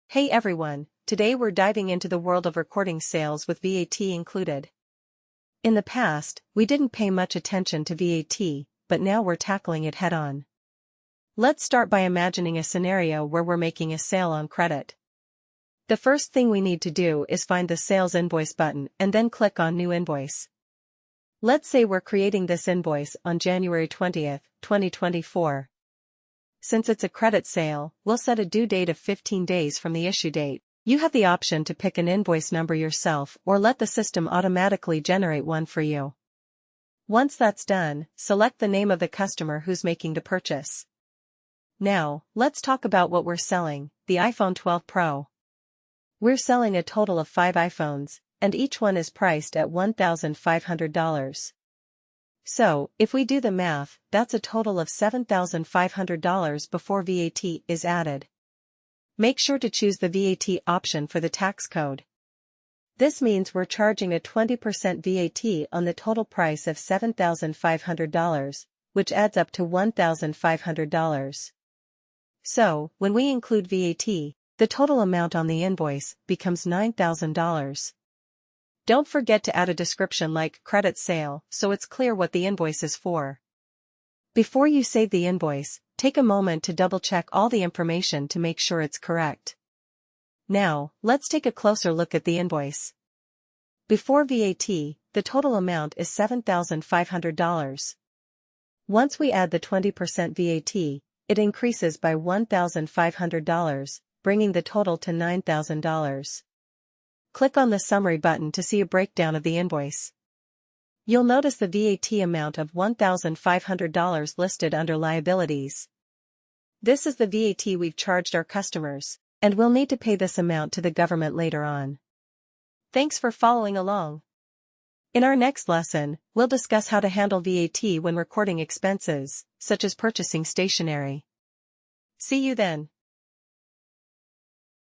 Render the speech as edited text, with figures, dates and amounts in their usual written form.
Hey everyone, today we're diving into the world of recording sales with VAT included. In the past, we didn't pay much attention to VAT, but now we're tackling it head-on. Let's start by imagining a scenario where we're making a sale on credit. The first thing we need to do is find the Sales Invoice button and then click on New Invoice. Let's say we're creating this invoice on January 20th, 2024. Since it's a credit sale, we'll set a due date of 15 days from the issue date. You have the option to pick an invoice number yourself or let the system automatically generate one for you. Once that's done, select the name of the customer who's making the purchase. Now, let's talk about what we're selling, the iPhone 12 Pro. We're selling a total of 5 iPhones, and each one is priced at $1,500. So, if we do the math, that's a total of $7,500 before VAT is added. Make sure to choose the VAT option for the tax code. This means we're charging a 20% VAT on the total price of $7,500, which adds up to $1,500. So, when we include VAT, the total amount on the invoice becomes $9,000. Don't forget to add a description like credit sale so it's clear what the invoice is for. Before you save the invoice, take a moment to double-check all the information to make sure it's correct. Now, let's take a closer look at the invoice. Before VAT, the total amount is $7,500. Once we add the 20% VAT, it increases by $1,500, bringing the total to $9,000. Click on the Summary button to see a breakdown of the invoice. You'll notice the VAT amount of $1,500 listed under Liabilities. This is the VAT we've charged our customers, and we'll need to pay this amount to the government later on. Thanks for following along. In our next lesson, we'll discuss how to handle VAT when recording expenses, such as purchasing stationery. See you then.